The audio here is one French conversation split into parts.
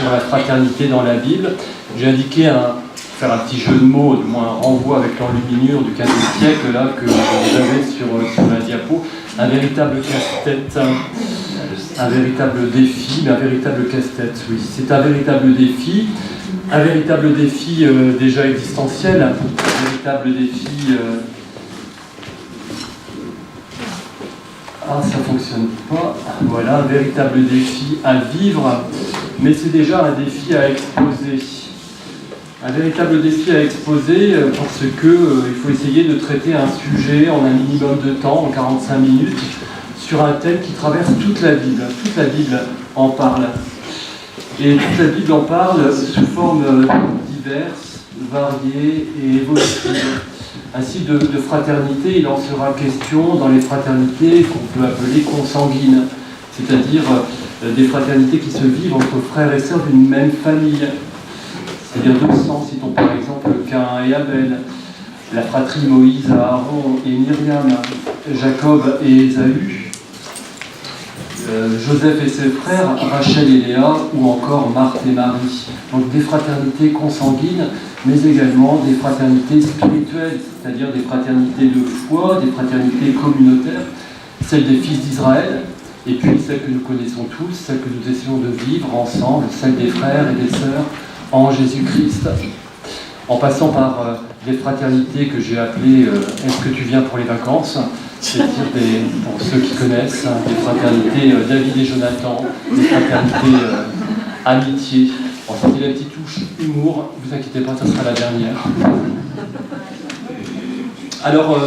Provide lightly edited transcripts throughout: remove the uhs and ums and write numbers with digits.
sur la fraternité dans la Bible. J'ai indiqué faire un petit jeu de mots, du moins un renvoi avec l'enluminure du XVe siècle, là, que vous avez sur la diapo. Un véritable casse-tête, un véritable défi, mais un véritable casse-tête, oui. C'est un véritable défi déjà existentiel, un véritable défi... ça ne fonctionne pas. Voilà, un véritable défi à vivre, mais c'est déjà un défi à exposer. Un véritable défi à exposer parce que il faut essayer de traiter un sujet en un minimum de temps, en 45 minutes, sur un thème qui traverse toute la Bible. Toute la Bible en parle. Et toute la Bible en parle sous formes diverses, variées et évolutives. Ainsi, de fraternité, il en sera question dans les fraternités qu'on peut appeler consanguines, c'est-à-dire des fraternités qui se vivent entre frères et sœurs d'une même famille. C'est-à-dire deux sangs, citons par exemple Caïn et Abel, la fratrie Moïse, Aaron et Myriam, Jacob et Ésaü, Joseph et ses frères, Rachel et Léa, ou encore Marthe et Marie. Donc des fraternités consanguines, mais également des fraternités spirituelles, c'est-à-dire des fraternités de foi, des fraternités communautaires, celles des fils d'Israël, et puis celles que nous connaissons tous, celles que nous essayons de vivre ensemble, celles des frères et des sœurs en Jésus-Christ. En passant par des fraternités que j'ai appelées « Est-ce que tu viens pour les vacances ?» C'est-à-dire, pour ceux qui connaissent, des fraternités David et Jonathan, des fraternités amitié. Bon, c'était la petite touche humour, ne vous inquiétez pas, ça sera la dernière. Alors,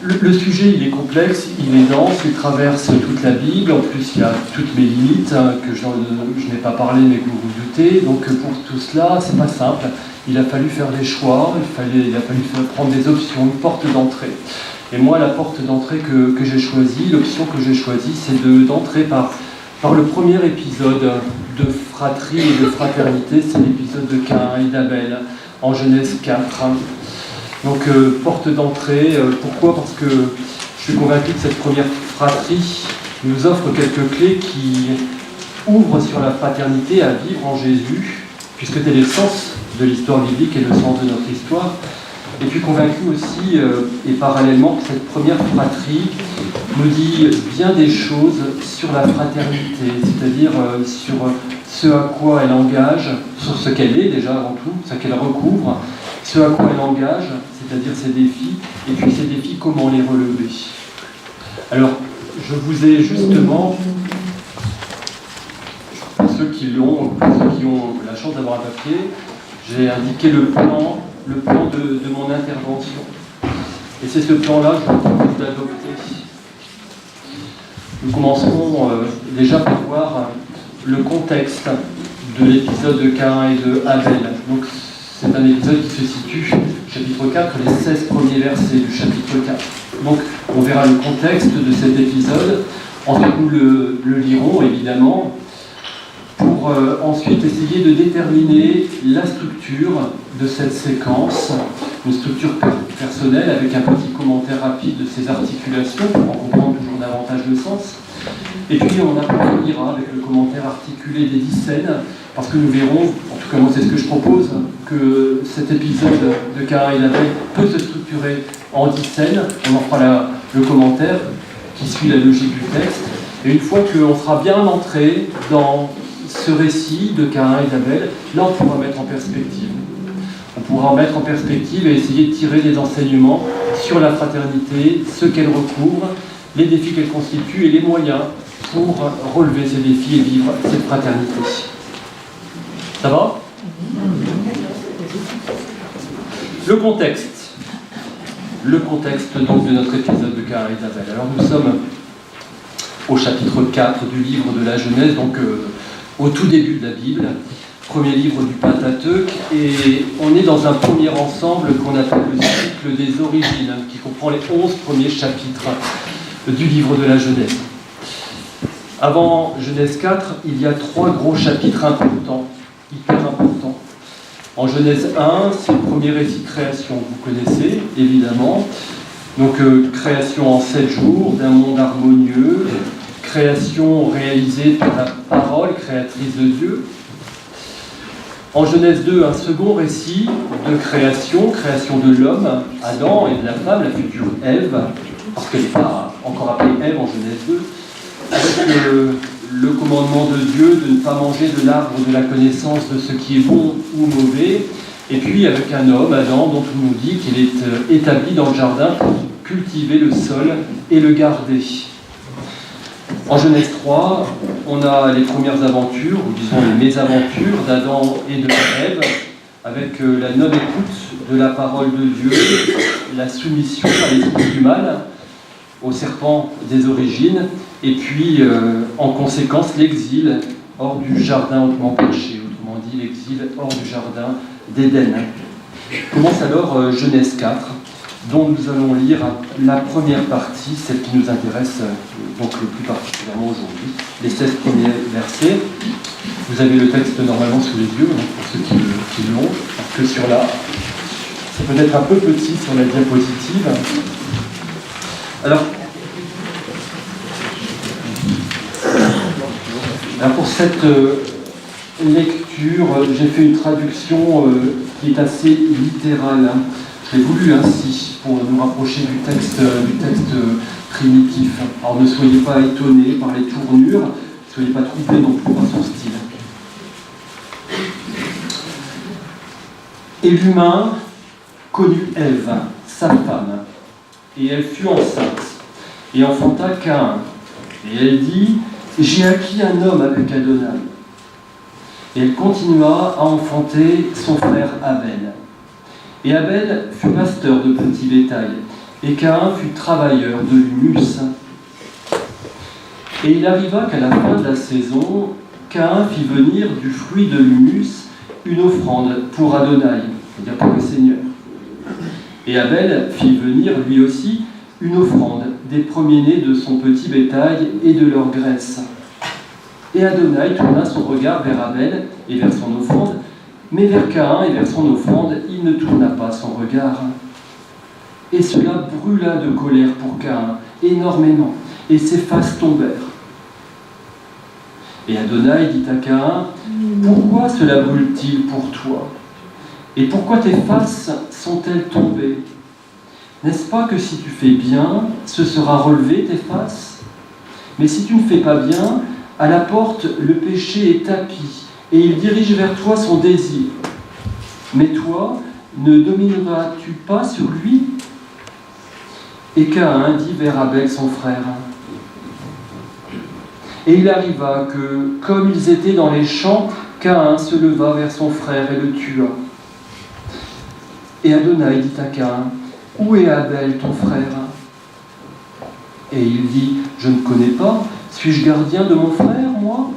le sujet, il est complexe, il est dense, il traverse toute la Bible, en plus il y a toutes mes limites, que je n'ai pas parlé mais que vous vous doutez, donc pour tout cela, c'est pas simple, il a fallu faire des choix, il a fallu prendre des options, une porte d'entrée. Et moi, la porte d'entrée que j'ai choisie, l'option que j'ai choisie, c'est d'entrer par le premier épisode de fratrie et de fraternité, c'est l'épisode de Caïn et d'Abel, en Genèse 4. Donc, porte d'entrée, pourquoi ? Parce que je suis convaincu que cette première fratrie nous offre quelques clés qui ouvrent sur la fraternité à vivre en Jésus, puisque tel est le sens de l'histoire biblique et le sens de notre histoire. Et puis convaincu aussi, et parallèlement, que cette première fratrie nous dit bien des choses sur la fraternité, c'est-à-dire sur ce à quoi elle engage, sur ce qu'elle est déjà avant tout, ce qu'elle recouvre, ce à quoi elle engage, c'est-à-dire ses défis, et puis ces défis, comment les relever. Alors, je vous ai justement, pour ceux qui ont la chance d'avoir un papier, j'ai indiqué le plan de mon intervention. Et c'est ce plan-là que je vous propose d'adopter. Nous commencerons déjà par voir le contexte de l'épisode de Caïn et de Abel. Donc, c'est un épisode qui se situe, chapitre 4, les 16 premiers versets du chapitre 4. Donc, on verra le contexte de cet épisode. Ensuite, nous le lirons, évidemment, pour ensuite essayer de déterminer la structure de cette séquence, une structure personnelle avec un petit commentaire rapide de ses articulations pour en comprendre toujours davantage le sens. Et puis on approfondira avec le commentaire articulé des 10 scènes, parce que nous verrons, en tout cas moi c'est ce que je propose, que cet épisode de Caïn et d'Abel peut se structurer en 10 scènes. On en fera le commentaire qui suit la logique du texte. Et une fois qu'on sera bien entré dans ce récit de Caïn et d'Abel, là on pourra mettre en perspective. On pourra en mettre en perspective et essayer de tirer des enseignements sur la fraternité, ce qu'elle recouvre, les défis qu'elle constitue et les moyens pour relever ces défis et vivre cette fraternité. Ça va ? Le contexte donc de notre épisode de Caïn et d'Abel. Alors nous sommes au chapitre 4 du livre de la Genèse, donc au tout début de la Bible, premier livre du Pentateuque, et on est dans un premier ensemble qu'on appelle le cycle des origines, qui comprend les 11 premiers chapitres du livre de la Genèse. Avant Genèse 4, il y a 3 gros chapitres importants, hyper importants. En Genèse 1, c'est le premier récit de création, vous connaissez évidemment. Donc création en 7 jours d'un monde harmonieux, création réalisée par la parole créatrice de Dieu. En Genèse 2, un second récit de création de l'homme, Adam, et de la femme, la future Ève, parce qu'elle n'est pas encore appelée Ève en Genèse 2, avec le commandement de Dieu de ne pas manger de l'arbre de la connaissance de ce qui est bon ou mauvais, et puis avec un homme, Adam, dont on nous dit qu'il est établi dans le jardin pour cultiver le sol et le garder. En Genèse 3, on a les premières aventures, ou disons les mésaventures d'Adam et de Ève, avec la non-écoute de la parole de Dieu, la soumission à l'esprit du mal, au serpent des origines, et puis en conséquence l'exil hors du jardin hautement perché, autrement dit l'exil hors du jardin d'Éden. Commence alors Genèse 4, dont nous allons lire la première partie, celle qui nous intéresse donc le plus particulièrement aujourd'hui, les 16 premiers versets. Vous avez le texte normalement sous les yeux, hein, pour ceux qui l'ont, parce que sur là, c'est peut-être un peu petit sur la diapositive. Alors pour cette lecture, j'ai fait une traduction qui est assez littérale. J'ai voulu ainsi, pour nous rapprocher du texte primitif. Alors ne soyez pas étonnés par les tournures, ne soyez pas troublés non plus par son style. Et l'humain connut Ève, sa femme, et elle fut enceinte, et enfanta Caïn. Et elle dit, j'ai acquis un homme avec Adonai. Et elle continua à enfanter son frère Abel. Et Abel fut pasteur de petit bétail, et Caïn fut travailleur de l'humus. Et il arriva qu'à la fin de la saison, Caïn fit venir du fruit de l'humus une offrande pour Adonai, c'est-à-dire pour le Seigneur. Et Abel fit venir lui aussi une offrande des premiers-nés de son petit bétail et de leur graisse. Et Adonai tourna son regard vers Abel et vers son offrande, mais vers Caïn et vers son offrande, il ne tourna pas son regard. Et cela brûla de colère pour Caïn, énormément, et ses faces tombèrent. Et Adonai dit à Caïn, « Pourquoi cela brûle-t-il pour toi? Et pourquoi tes faces sont-elles tombées? N'est-ce pas que si tu fais bien, ce sera relevé tes faces? Mais si tu ne fais pas bien, à la porte le péché est tapis, et il dirige vers toi son désir. Mais toi, ne domineras-tu pas sur lui? » Et Caïn dit vers Abel son frère. Et il arriva que, comme ils étaient dans les champs, Caïn se leva vers son frère et le tua. Et Adonai dit à Caïn, « Où est Abel ton frère ?» Et il dit, « Je ne connais pas, suis-je gardien de mon frère, moi ?»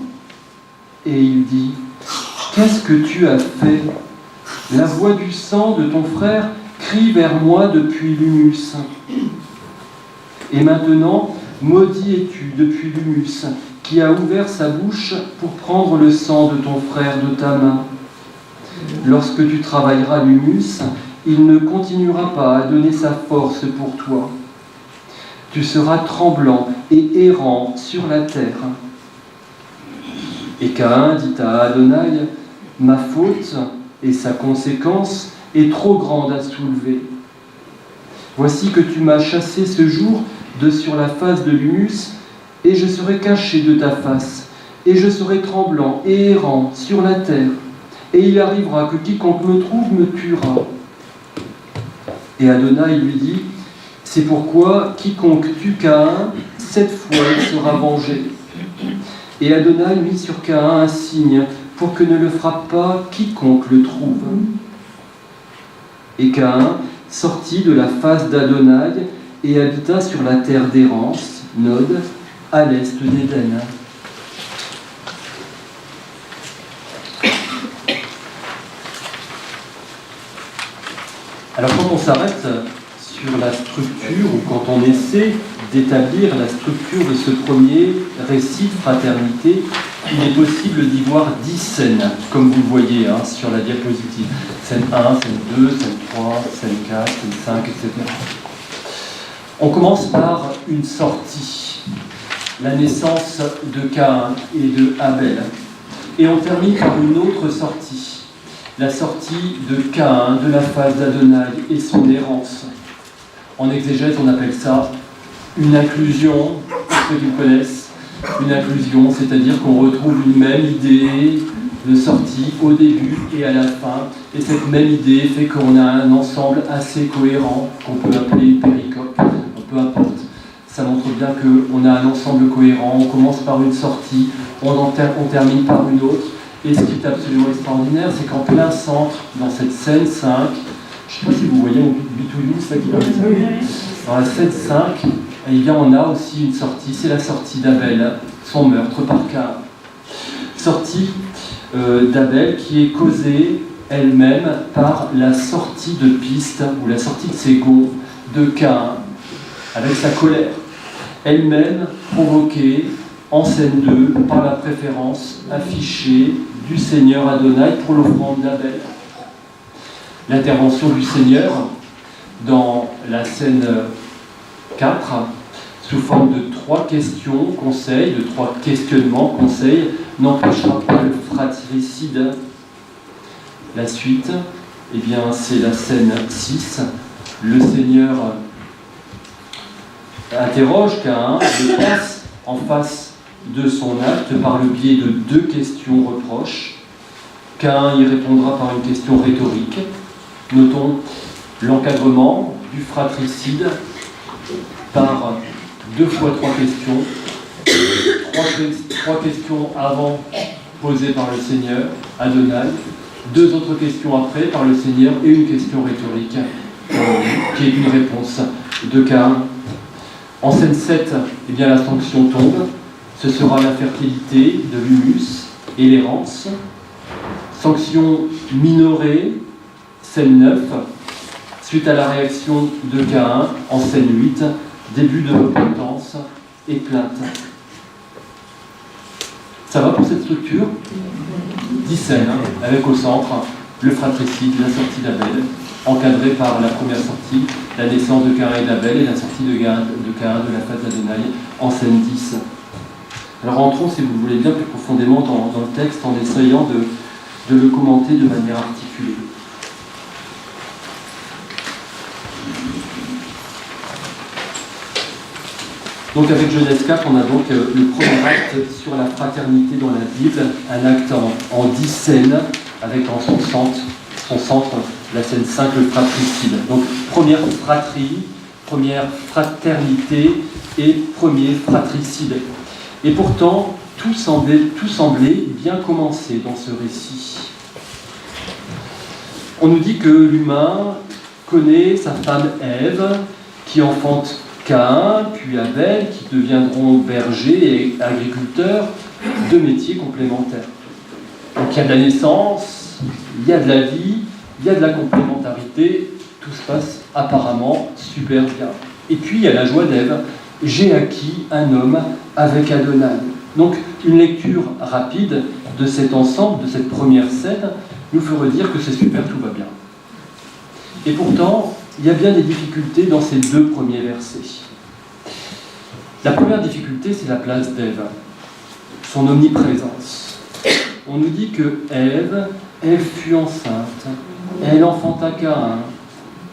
Et il dit, « Qu'est-ce que tu as fait? La voix du sang de ton frère crie vers moi depuis l'humus. Et maintenant, maudit es-tu depuis l'humus, qui a ouvert sa bouche pour prendre le sang de ton frère de ta main. Lorsque tu travailleras l'humus, il ne continuera pas à donner sa force pour toi. Tu seras tremblant et errant sur la terre. » Et Caïn dit à Adonai, « Ma faute et sa conséquence est trop grande à soulever. Voici que tu m'as chassé ce jour de sur la face de l'humus, et je serai caché de ta face, et je serai tremblant et errant sur la terre, et il arrivera que quiconque me trouve me tuera. » Et Adonai lui dit, « C'est pourquoi quiconque tue Caïn, 7 fois il sera vengé. » Et Adonai mit sur Caïn un signe pour que ne le frappe pas quiconque le trouve. Et Caïn sortit de la face d'Adonai et habita sur la terre d'errance, Nod, à l'est d'Éden. Alors quand on s'arrête sur la structure, ou quand on essaie d'établir la structure de ce premier récit de fraternité, il est possible d'y voir 10 scènes, comme vous le voyez sur la diapositive. Scène 1, scène 2, scène 3, scène 4, scène 5, etc. On commence par une sortie, la naissance de Caïn et de Abel. Et on termine par une autre sortie, la sortie de Caïn de la face d'Adonai et son errance. En exégèse, on appelle ça une inclusion, pour ceux qui me connaissent. Une inclusion, c'est-à-dire qu'on retrouve une même idée de sortie au début et à la fin. Et cette même idée fait qu'on a un ensemble assez cohérent, qu'on peut appeler péricope, peu importe. Ça montre bien qu'on a un ensemble cohérent. On commence par une sortie, on termine par une autre. Et ce qui est absolument extraordinaire, c'est qu'en plein centre, dans cette scène 5, je ne sais pas si vous voyez mon bitouillou, ça qui va dans la scène 5, eh bien, on a aussi une sortie, c'est la sortie d'Abel, son meurtre par Caïn. Sortie d'Abel qui est causée elle-même par la sortie de piste, ou la sortie de ses gonds de Caïn, avec sa colère, elle-même provoquée en scène 2 par la préférence affichée du Seigneur Adonai pour l'offrande d'Abel. L'intervention du Seigneur dans la scène 4, sous forme de 3 questions, conseils, de 3 questionnements, conseils, n'empêchera pas le fratricide. La suite, eh bien, c'est la scène 6. Le Seigneur interroge Caïn, le place en face de son acte par le biais de 2 questions reproches. Caïn y répondra par une question rhétorique. Notons l'encadrement du fratricide par 2 fois 3 questions. 3 questions avant posées par le Seigneur, Adonai, 2 autres questions après par le Seigneur et une question rhétorique qui est une réponse de Caïn. En scène 7, eh bien, la sanction tombe. Ce sera l'infertilité de l'humus et l'errance. Sanction minorée, scène 9, suite à la réaction de Caïn en scène 8, début de repentance et plainte. Ça va pour cette structure ? 10 scènes, avec au centre le fratricide, la sortie d'Abel, encadrée par la première sortie, la naissance de Caïn et d'Abel et la sortie de Caïn de la face d'Adonai en scène 10. Alors rentrons, si vous voulez bien, plus profondément dans le texte en essayant de le commenter de manière articulée. Donc avec Genèse 4, on a donc le premier acte sur la fraternité dans la Bible, un acte en 10 scènes, avec en son centre la scène 5, le fratricide. Donc première fratrie, première fraternité et premier fratricide. Et pourtant, tout semblait bien commencer dans ce récit. On nous dit que l'humain connaît sa femme Ève, qui enfante Caïn, puis Abel, qui deviendront bergers et agriculteurs, 2 métiers complémentaires. Donc il y a de la naissance, il y a de la vie, il y a de la complémentarité, tout se passe apparemment super bien. Et puis il y a la joie d'Ève, j'ai acquis un homme avec Adonai. Donc une lecture rapide de cet ensemble, de cette première scène, nous ferait dire que c'est super, tout va bien. Et pourtant, il y a bien des difficultés dans ces 2 premiers versets. La première difficulté, c'est la place d'Ève, son omniprésence. On nous dit que Ève, elle fut enceinte, elle enfanta Caïn,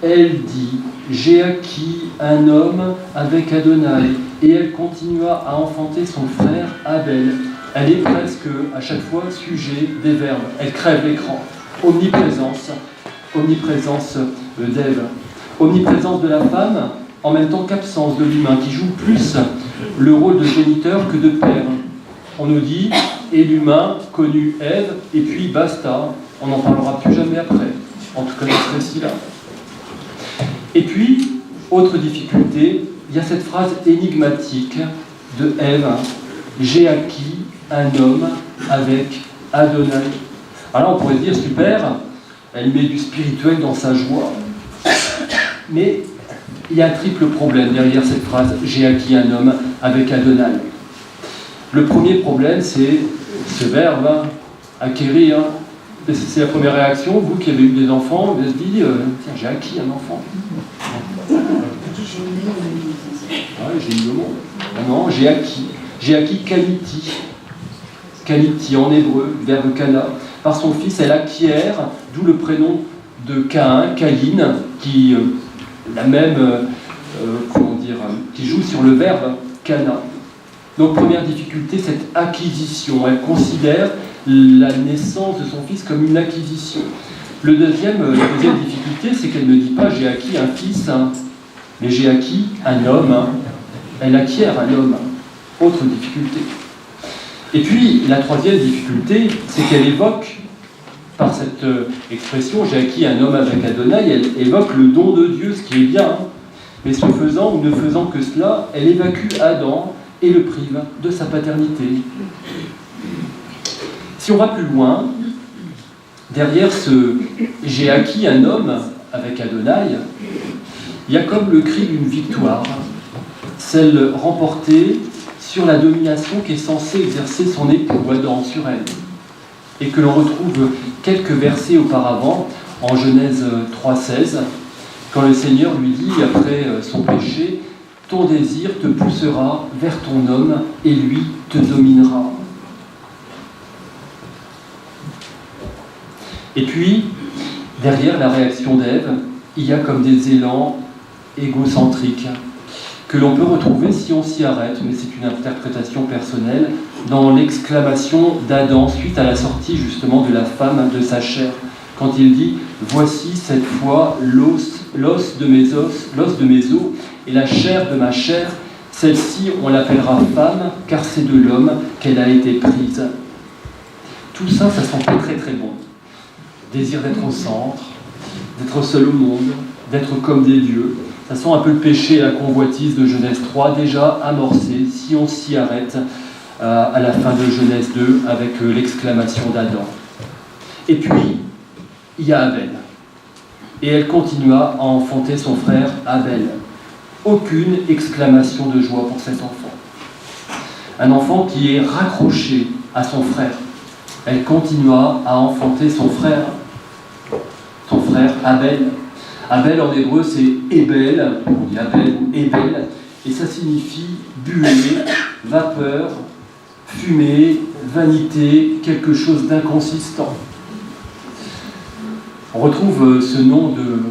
elle dit « J'ai acquis un homme avec Adonai » et elle continua à enfanter son frère Abel. Elle est presque à chaque fois sujet des verbes, elle crève l'écran. Omniprésence d'Ève. Omniprésence de la femme, en même temps qu'absence de l'humain, qui joue plus le rôle de géniteur que de père. On nous dit, et l'humain connut Ève, et puis basta, on n'en parlera plus jamais après, en tout cas dans ce récit-là. Et puis, autre difficulté, il y a cette phrase énigmatique de Ève, j'ai acquis un homme avec Adonai. Alors on pourrait dire, super, elle met du spirituel dans sa joie. Mais il y a un triple problème derrière cette phrase « J'ai acquis un homme avec Adonai ». Le premier problème, c'est ce verbe « acquérir ». C'est la première réaction. Vous qui avez eu des enfants, vous vous dites « Tiens, j'ai acquis un enfant ». J'ai eu le mot. Non, j'ai acquis. J'ai acquis kaniti. Kaniti en hébreu, verbe kana. par son fils, elle acquiert, d'où le prénom de Caïn, Caïn, qui qui joue sur le verbe Cana. Donc première difficulté, cette acquisition. Elle considère la naissance de son fils comme une acquisition. La deuxième difficulté, c'est qu'elle ne dit pas j'ai acquis un fils, mais j'ai acquis un homme. Elle acquiert un homme. Autre difficulté. Et puis la troisième difficulté, c'est qu'elle évoque, par cette expression j'ai acquis un homme avec Adonai, elle évoque le don de Dieu, ce qui est bien. Mais ce faisant ou ne faisant que cela, elle évacue Adam et le prive de sa paternité. Si on va plus loin, derrière ce « j'ai acquis un homme avec Adonai », il y a comme le cri d'une victoire, celle remportée sur la domination qu'est censée exercer son époux Adam sur elle, et que l'on retrouve quelques versets auparavant, en Genèse 3,16, quand le Seigneur lui dit, après son péché, « Ton désir te poussera vers ton homme, et lui te dominera. » Et puis, derrière la réaction d'Ève, il y a comme des élans égocentriques que l'on peut retrouver si on s'y arrête, mais c'est une interprétation personnelle, dans l'exclamation d'Adam suite à la sortie justement de la femme de sa chair, quand il dit « Voici cette fois l'os de mes os et la chair de ma chair, celle-ci on l'appellera femme, car c'est de l'homme qu'elle a été prise. » Tout ça, ça sent très très bon. Désir d'être au centre, d'être seul au monde, d'être comme des dieux. Ça sent un peu le péché et la convoitise de Genèse 3, déjà amorcé, si on s'y arrête à la fin de Genèse 2, avec l'exclamation d'Adam. Et puis, il y a Abel. Et elle continua à enfanter son frère Abel. Aucune exclamation de joie pour cet enfant. Un enfant qui est raccroché à son frère. Elle continua à enfanter son frère Abel. Abel en hébreu c'est Ebel, on dit Abel ou Ebel, et ça signifie buée, vapeur, fumée, vanité, quelque chose d'inconsistant. On retrouve ce nom de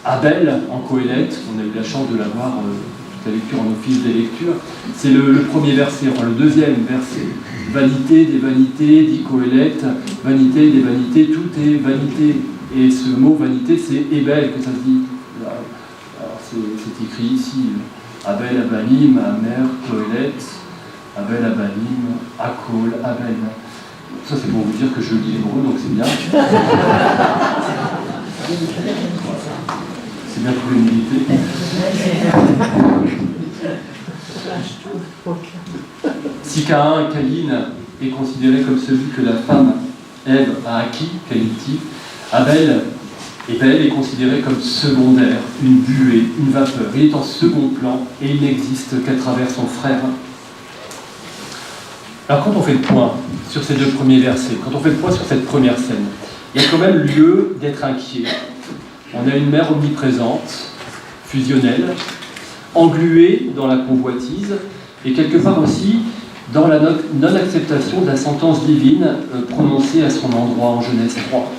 Abel en Qoéleth, on a eu la chance de l'avoir toute la lecture en office des lectures. C'est le premier verset, enfin le deuxième verset. Vanité des vanités, dit Qoéleth, vanité des vanités, tout est vanité. Et ce mot vanité, c'est Ebel que ça se dit. Alors c'est écrit ici, Abel, Abalim, Amer, Qoéleth, Abel, Abalim, Akol, Abel. Ça c'est pour vous dire que je lis l'hébreu, donc c'est bien. C'est bien pour l'humilité. Si Caïn est considéré comme celui que la femme Ève a acquis, qualitif, Abel est considéré comme secondaire, une buée, une vapeur. Il est en second plan et il n'existe qu'à travers son frère. Alors quand on fait le point sur ces deux premiers versets, quand on fait le point sur cette première scène, il y a quand même lieu d'être inquiet. On a une mère omniprésente, fusionnelle, engluée dans la convoitise, et quelque part aussi dans la non-acceptation de la sentence divine prononcée à son endroit en Genèse 3.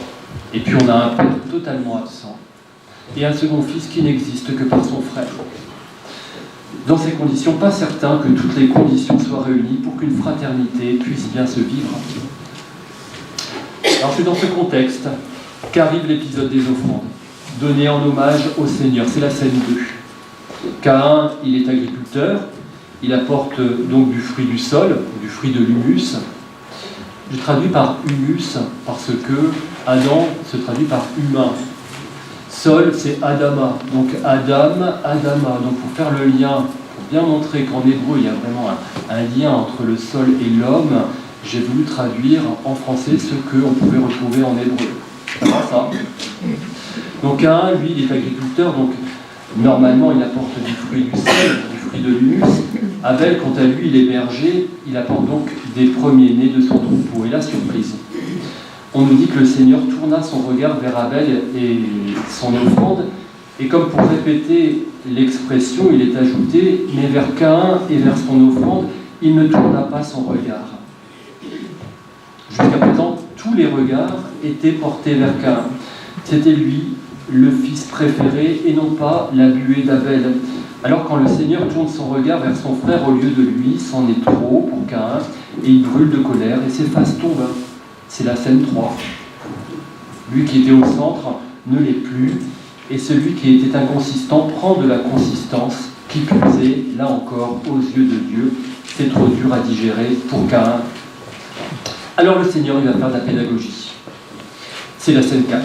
Et puis on a un père totalement absent, et un second fils qui n'existe que par son frère. Dans ces conditions, pas certain que toutes les conditions soient réunies pour qu'une fraternité puisse bien se vivre. Alors c'est dans ce contexte qu'arrive l'épisode des offrandes, donné en hommage au Seigneur. C'est la scène 2. Caïn, il est agriculteur, il apporte donc du fruit du sol, du fruit de l'humus. Je traduis par humus parce que Adam se traduit par humain. Sol, c'est Adama. Donc Adam, Adama. Donc pour faire le lien, pour bien montrer qu'en hébreu, il y a vraiment un lien entre le sol et l'homme, j'ai voulu traduire en français ce qu'on pouvait retrouver en hébreu. Ça va, ça ? Donc Caïn, lui, il est agriculteur, donc normalement, il apporte du fruit du sol, du fruit de l'humus. Abel, quant à lui, il est berger, il apporte donc des premiers-nés de son troupeau. Et la surprise, on nous dit que le Seigneur tourna son regard vers Abel et son offrande, et comme pour répéter l'expression, il est ajouté « Mais vers Caïn et vers son offrande, il ne tourna pas son regard ». Jusqu'à présent, tous les regards étaient portés vers Caïn. C'était lui, le fils préféré, et non pas la buée d'Abel. Alors quand le Seigneur tourne son regard vers son frère au lieu de lui, c'en est trop pour Caïn, et il brûle de colère, et ses faces tombent. C'est la scène 3. Lui qui était au centre ne l'est plus, et celui qui était inconsistant prend de la consistance, qui plus est, là encore, aux yeux de Dieu. C'est trop dur à digérer pour Caïn. Alors le Seigneur, il va faire de la pédagogie. C'est la scène 4.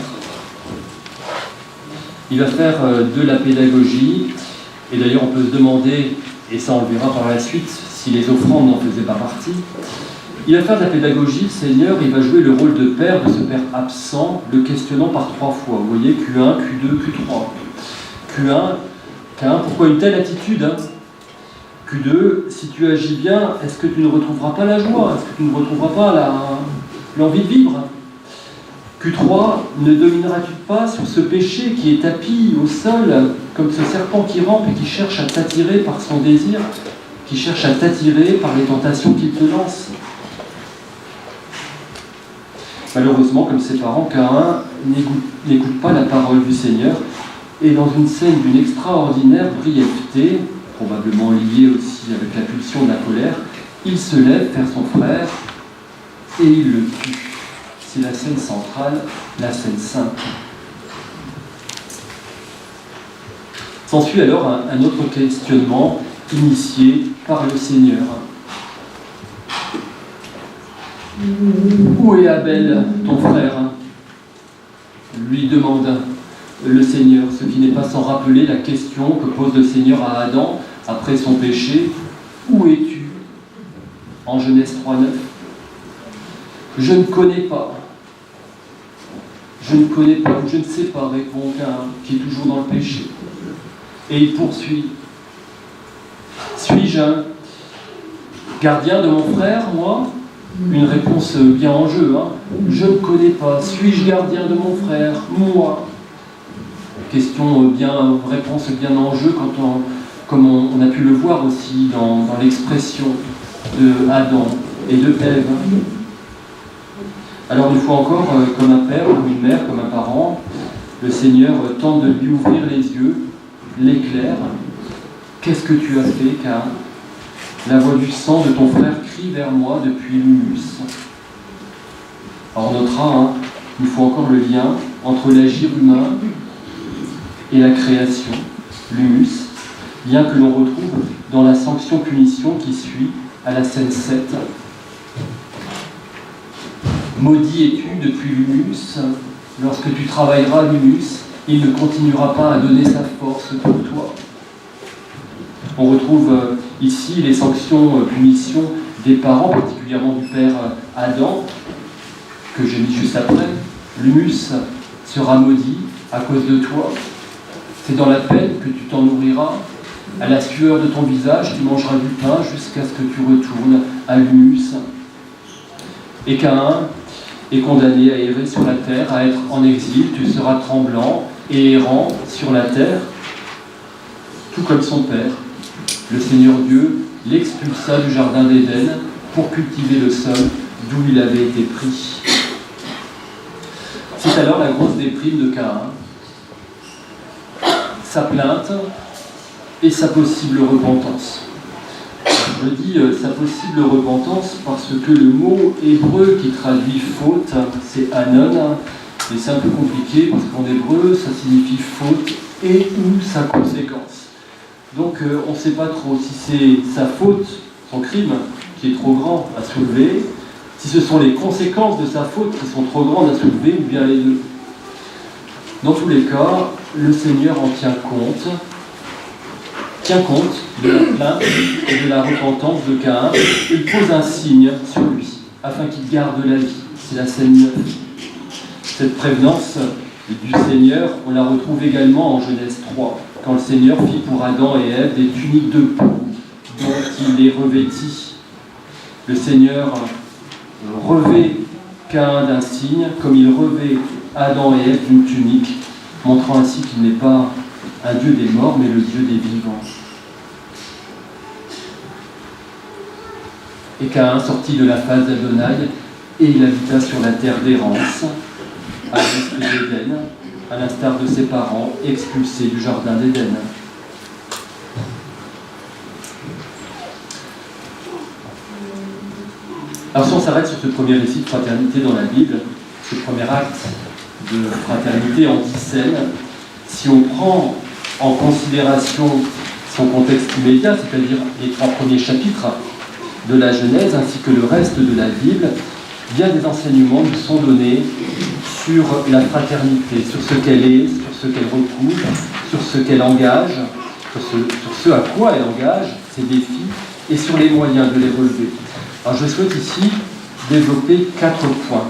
Il va faire de la pédagogie, et d'ailleurs on peut se demander, et ça on le verra par la suite, si les offrandes n'en faisaient pas partie. Il va faire de la pédagogie, le Seigneur, il va jouer le rôle de père, de ce père absent, le questionnant par 3 fois. Vous voyez, Q1, Q2, Q3. Q1, Caïn, pourquoi une telle attitude, hein? Q2, si tu agis bien, est-ce que tu ne retrouveras pas la joie? Est-ce que tu ne retrouveras pas l'envie de vivre? Q3, ne domineras-tu pas sur ce péché qui est tapi au sol, comme ce serpent qui rampe et qui cherche à t'attirer par son désir, qui cherche à t'attirer par les tentations qu'il te lance? Malheureusement, comme ses parents, Caïn n'écoute pas la parole du Seigneur, et dans une scène d'une extraordinaire brièveté, probablement liée aussi avec la pulsion de la colère, il se lève vers son frère et il le tue. C'est la scène centrale, la scène 5. S'ensuit alors un autre questionnement initié par le Seigneur. Où est Abel, ton frère? Lui demande le Seigneur, ce qui n'est pas sans rappeler la question que pose le Seigneur à Adam après son péché. Où es-tu? En Genèse 3:9. Je ne connais pas. Je ne connais pas, ou je ne sais pas, répond Caïn, qui est toujours dans le péché. Et il poursuit. Suis-je un gardien de mon frère, moi? Une réponse bien en jeu. Hein. Je ne connais pas. Suis-je gardien de mon frère, moi? Réponse bien en jeu, comme on a pu le voir aussi dans l'expression de Adam et de Ève. Alors une fois encore, comme un père, comme une mère, comme un parent, le Seigneur tente de lui ouvrir les yeux, l'éclaire. Qu'est-ce que tu as fait, Caïn? La voix du sang de ton frère crie vers moi depuis l'humus. Alors on notera, une fois encore, le lien entre l'agir humain et la création, l'humus, lien que l'on retrouve dans la sanction-punition qui suit à la scène 7. Maudit es-tu depuis l'humus, lorsque tu travailleras l'humus, il ne continuera pas à donner sa force pour toi. On retrouve ici les sanctions-punitions des parents, particulièrement du père Adam, que j'ai mis juste après. L'humus sera maudit à cause de toi. C'est dans la peine que tu t'en nourriras. À la sueur de ton visage, tu mangeras du pain jusqu'à ce que tu retournes à l'humus. Et Caïn est condamné à errer sur la terre, à être en exil. Tu seras tremblant et errant sur la terre, tout comme son père. Le Seigneur Dieu l'expulsa du jardin d'Éden pour cultiver le sol d'où il avait été pris. C'est alors la grosse déprime de Caïn, sa plainte et sa possible repentance. Je dis sa possible repentance parce que le mot hébreu qui traduit faute, c'est anon, et c'est un peu compliqué parce qu'en hébreu, ça signifie faute et ou sa conséquence. Donc on ne sait pas trop si c'est sa faute, son crime, qui est trop grand à soulever, si ce sont les conséquences de sa faute qui sont trop grandes à soulever, ou bien les deux. Dans tous les cas, le Seigneur en tient compte de la plainte et de la repentance de Caïn. Il pose un signe sur lui, afin qu'il garde la vie. C'est la scène 9. Cette prévenance du Seigneur, on la retrouve également en Genèse 3, quand le Seigneur fit pour Adam et Ève des tuniques de peau dont il les revêtit. Le Seigneur revêt Caïn d'un signe, comme il revêt Adam et Ève d'une tunique, montrant ainsi qu'il n'est pas un Dieu des morts, mais le Dieu des vivants. Et Caïn, sorti de la face d'Adonai, et il habita sur la terre d'errance, à l'est d'Éden, à l'instar de ses parents, expulsés du jardin d'Éden. Alors si on s'arrête sur ce premier récit de fraternité dans la Bible, ce premier acte de fraternité en 10 scènes, si on prend en considération son contexte immédiat, c'est-à-dire les 3 premiers chapitres de la Genèse ainsi que le reste de la Bible, bien des enseignements nous sont donnés sur la fraternité, sur ce qu'elle est, sur ce qu'elle recouvre, sur ce qu'elle engage, sur ce à quoi elle engage, ses défis, et sur les moyens de les relever. Alors je souhaite ici développer 4 points,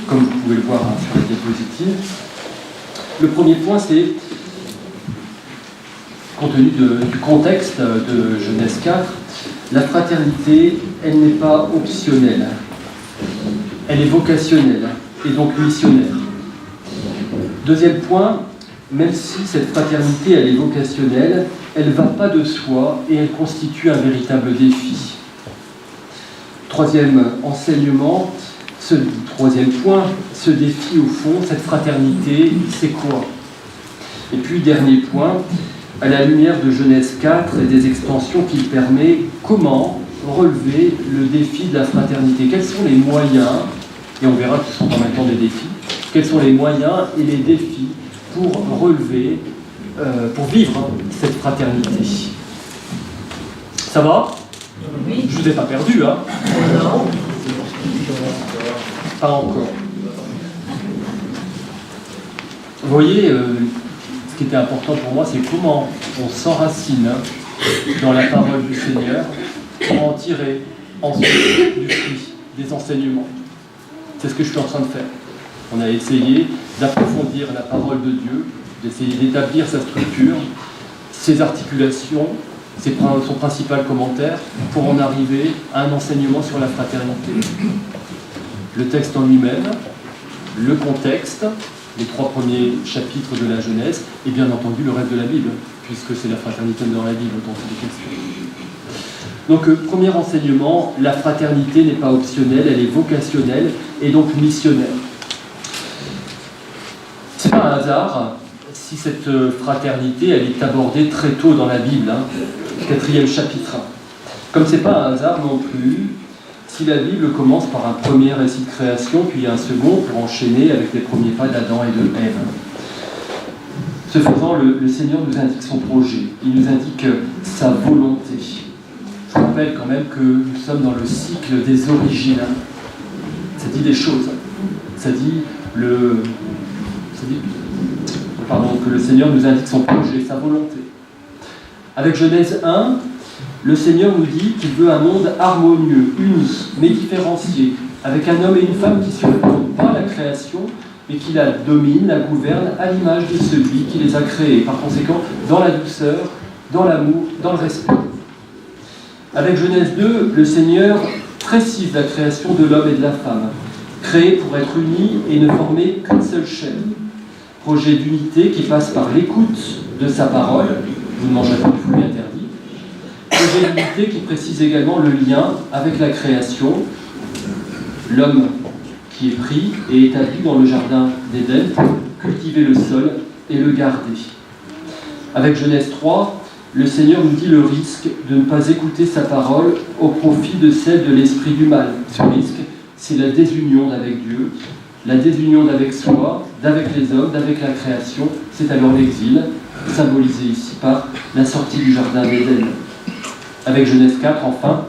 comme vous pouvez le voir sur la diapositive. Le premier point, c'est, compte tenu du contexte de Genèse 4, la fraternité, elle n'est pas optionnelle, elle est vocationnelle et donc missionnaire. Deuxième point, même si cette fraternité, elle est vocationnelle, elle ne va pas de soi et elle constitue un véritable défi. Troisième enseignement, troisième point, ce défi au fond, cette fraternité, c'est quoi? Et puis dernier point, à la lumière de Genèse 4 et des extensions qu'il permet, comment relever le défi de la fraternité? Quels sont les moyens, et on verra que ce sont en même temps des défis, quels sont les moyens et les défis pour relever, pour vivre cette fraternité? Ça va? Oui. Je ne vous ai pas perdu, hein? Non. Pas encore. Vous voyez, ce qui était important pour moi, c'est comment on s'enracine dans la parole du Seigneur pour en tirer ensuite du fruit, des enseignements. C'est ce que je suis en train de faire. On a essayé d'approfondir la parole de Dieu, d'essayer d'établir sa structure, ses articulations, son principal commentaire, pour en arriver à un enseignement sur la fraternité. Le texte en lui-même, le contexte, les 3 premiers chapitres de la Genèse, et bien entendu le reste de la Bible, puisque c'est la fraternité dans la Bible dont il est question. Donc, premier enseignement, la fraternité n'est pas optionnelle, elle est vocationnelle et donc missionnaire. C'est pas un hasard si cette fraternité, elle est abordée très tôt dans la Bible, 4e chapitre. Comme c'est pas un hasard non plus, si la Bible commence par un premier récit de création, puis un second pour enchaîner avec les premiers pas d'Adam et de Ève. Ce faisant, le Seigneur nous indique son projet, il nous indique sa volonté. Je rappelle quand même que nous sommes dans le cycle des origines. Ça dit des choses. Ça dit que le Seigneur nous indique son projet, sa volonté. Avec Genèse 1, le Seigneur nous dit qu'il veut un monde harmonieux, uni, mais différencié, avec un homme et une femme qui ne surprennent pas la création, mais qui la dominent, la gouvernent à l'image de celui qui les a créés. Par conséquent, dans la douceur, dans l'amour, dans le respect. Avec Genèse 2, le Seigneur précise la création de l'homme et de la femme, créés pour être unis et ne former qu'une seule chair. Projet d'unité qui passe par l'écoute de sa parole, vous ne mangerez pas de fruits interdits. Projet d'unité qui précise également le lien avec la création, l'homme qui est pris et établi dans le jardin d'Éden pour cultiver le sol et le garder. Avec Genèse 3, le Seigneur nous dit le risque de ne pas écouter sa parole au profit de celle de l'esprit du mal. Ce risque, c'est la désunion d'avec Dieu, la désunion d'avec soi, d'avec les hommes, d'avec la création, c'est alors l'exil, symbolisé ici par la sortie du jardin d'Éden. Avec Genèse 4, enfin,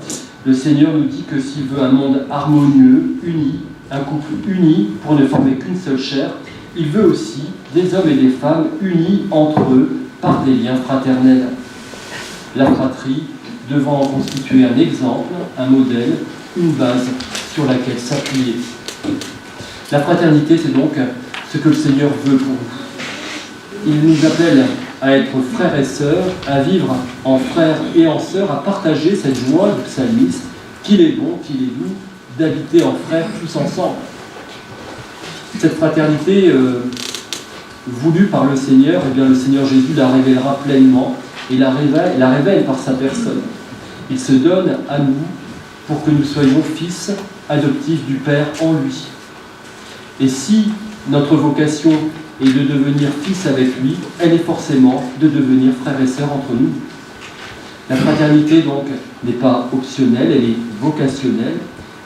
le Seigneur nous dit que s'il veut un monde harmonieux, uni, un couple uni pour ne former qu'une seule chair, il veut aussi des hommes et des femmes unis entre eux par des liens fraternels. La fratrie devant en constituer un exemple, un modèle, une base sur laquelle s'appuyer. La fraternité, c'est donc ce que le Seigneur veut pour nous. Il nous appelle à être frères et sœurs, à vivre en frères et en sœurs, à partager cette joie du psalmiste, qu'il est bon, qu'il est doux, d'habiter en frères tous ensemble. Cette fraternité voulue par le Seigneur, eh bien, le Seigneur Jésus la révélera pleinement et la révèle par sa personne. Il se donne à nous pour que nous soyons fils adoptif du Père en lui. Et si notre vocation est de devenir fils avec lui, elle est forcément de devenir frères et sœurs entre nous. La fraternité, donc, n'est pas optionnelle, elle est vocationnelle,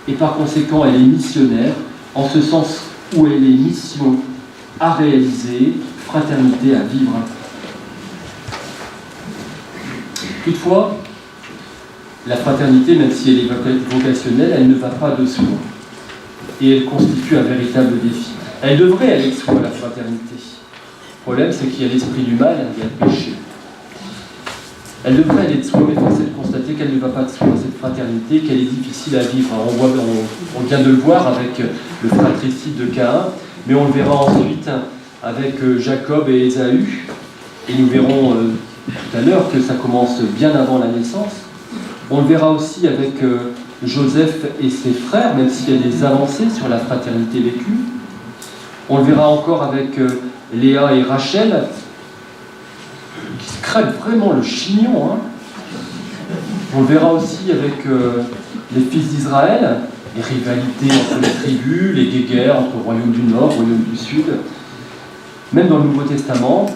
et par conséquent, elle est missionnaire, en ce sens où elle est mission à réaliser, fraternité à vivre. Toutefois, la fraternité, même si elle est vocationnelle, elle ne va pas de soi. Et elle constitue un véritable défi. Elle devrait aller de soi, la fraternité. Le problème, c'est qu'il y a l'esprit du mal, il y a le péché. Elle devrait aller de soi, mais force est de constater qu'elle ne va pas de soi, cette fraternité, qu'elle est difficile à vivre. On vient de le voir avec le fratricide de Caïn, mais on le verra ensuite avec Jacob et Ésaü. Et nous verrons tout à l'heure que ça commence bien avant la naissance. On le verra aussi avec Joseph et ses frères, même s'il y a des avancées sur la fraternité vécue. On le verra encore avec Léa et Rachel, qui se crèvent vraiment le chignon. On le verra aussi avec les fils d'Israël, les rivalités entre les tribus, les guéguerres entre le royaume du Nord, le royaume du Sud. Même dans le Nouveau Testament,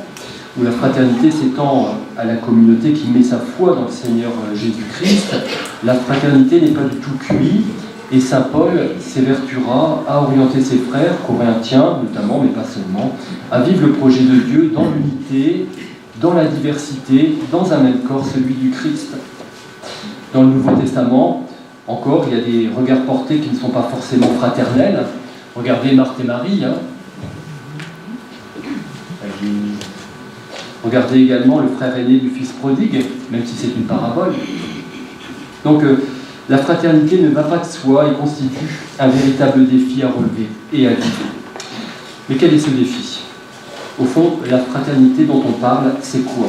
où la fraternité s'étend à la communauté qui met sa foi dans le Seigneur Jésus-Christ, la fraternité n'est pas du tout cuite, et saint Paul s'évertuera à orienter ses frères, corinthiens notamment, mais pas seulement, à vivre le projet de Dieu dans l'unité, dans la diversité, dans un même corps, celui du Christ. Dans le Nouveau Testament, encore, il y a des regards portés qui ne sont pas forcément fraternels. Regardez Marthe et Marie. Regardez également le frère aîné du fils prodigue, même si c'est une parabole. Donc, la fraternité ne va pas de soi et constitue un véritable défi à relever et à vivre. Mais quel est ce défi ? Au fond, la fraternité dont on parle, c'est quoi ?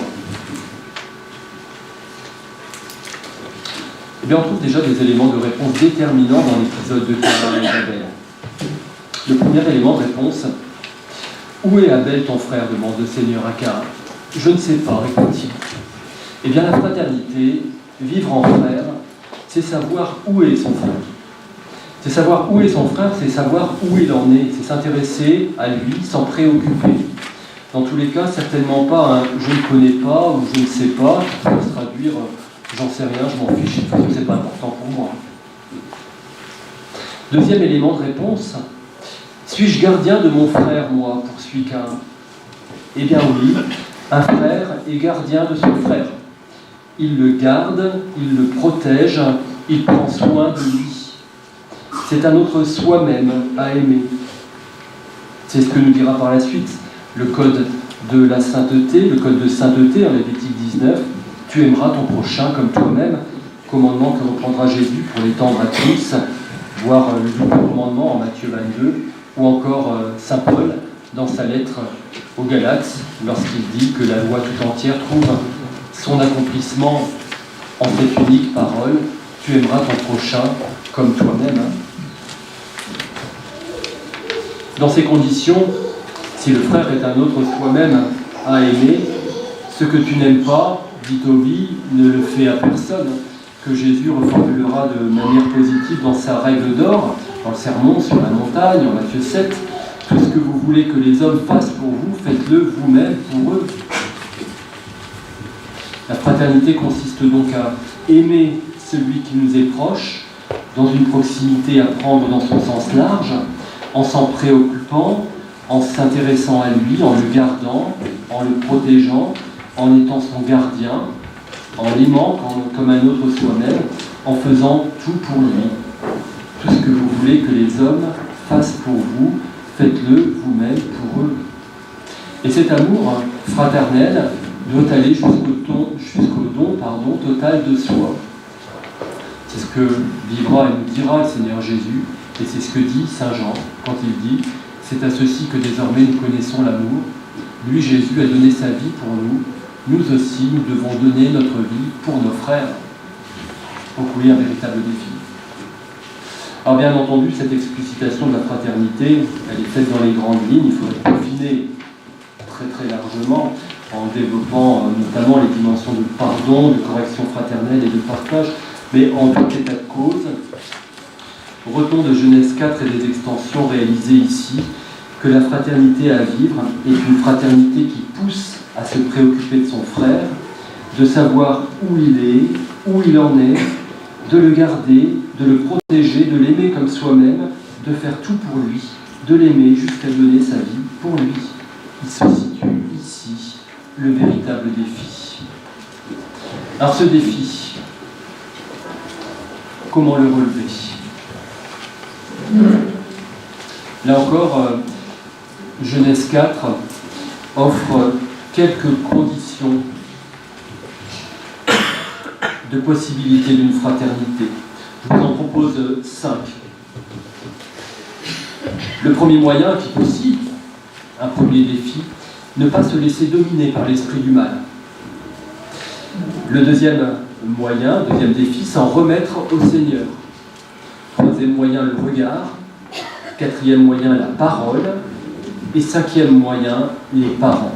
Eh bien, on trouve déjà des éléments de réponse déterminants dans l'épisode de Caïn et Abel. Le premier élément de réponse, où est Abel ton frère ? Demande le Seigneur à Caïn. Je ne sais pas, répond-il. Eh bien, la fraternité, vivre en frère, c'est savoir où est son frère. C'est savoir où est son frère, c'est savoir où il en est, c'est s'intéresser à lui, s'en préoccuper. Dans tous les cas, certainement pas un « je ne connais pas » ou « je ne sais pas » qui peut se traduire « j'en sais rien, je m'en fiche, c'est pas important pour moi ». Deuxième élément de réponse, suis-je gardien de mon frère, moi, poursuit Caïn ? Eh bien oui, un frère est gardien de son frère. Il le garde, il le protège, il prend soin de lui. C'est un autre soi-même à aimer. C'est ce que nous dira par la suite le code de la sainteté, le code de sainteté en Lévitique 19. Tu aimeras ton prochain comme toi-même, commandement que reprendra Jésus pour l'étendre à tous, voire le double commandement en Matthieu 22, ou encore saint Paul dans sa lettre aux Galates, lorsqu'il dit que la loi tout entière trouve son accomplissement en cette unique parole, tu aimeras ton prochain comme toi-même. Dans ces conditions, si le frère est un autre soi-même à aimer, ce que tu n'aimes pas, dit Tobie, ne le fais à personne, que Jésus reformulera de manière positive dans sa règle d'or, dans le sermon sur la montagne, en Matthieu 7, tout ce que vous voulez que les hommes fassent pour vous, faites-le vous-même pour eux. La fraternité consiste donc à aimer celui qui nous est proche, dans une proximité à prendre dans son sens large, en s'en préoccupant, en s'intéressant à lui, en le gardant, en le protégeant, en étant son gardien, en l'aimant comme un autre soi-même, en faisant tout pour lui. Tout ce que vous voulez que les hommes fassent pour vous, faites-le vous-même pour eux. Et cet amour fraternel doit aller jusqu'au don total de soi. C'est ce que vivra et nous dira le Seigneur Jésus, et c'est ce que dit Saint Jean quand il dit « C'est à ceci que désormais nous connaissons l'amour. Lui, Jésus, a donné sa vie pour nous. Nous aussi, nous devons donner notre vie pour nos frères. » Donc oui, un véritable défi. Alors bien entendu, cette explicitation de la fraternité, elle est faite dans les grandes lignes. Il faudrait peaufiner très très largement en développant notamment les dimensions de pardon, de correction fraternelle et de partage. Mais en tout état de cause, retenons de Genèse 4 et des extensions réalisées ici que la fraternité à vivre est une fraternité qui pousse à se préoccuper de son frère, de savoir où il est, où il en est, de le garder, de le protéger, de l'aimer comme soi-même, de faire tout pour lui, de l'aimer jusqu'à donner sa vie pour lui. Il se situe ici le véritable défi. Alors ce défi, comment le relever? Là encore, Genèse 4 offre quelques conditions de possibilité d'une fraternité. Je vous en propose 5. Le premier moyen, qui est aussi un premier défi, ne pas se laisser dominer par l'esprit du mal. Le deuxième moyen, deuxième défi, s'en remettre au Seigneur. Troisième moyen, le regard. Quatrième moyen, la parole. Et cinquième moyen, les parents.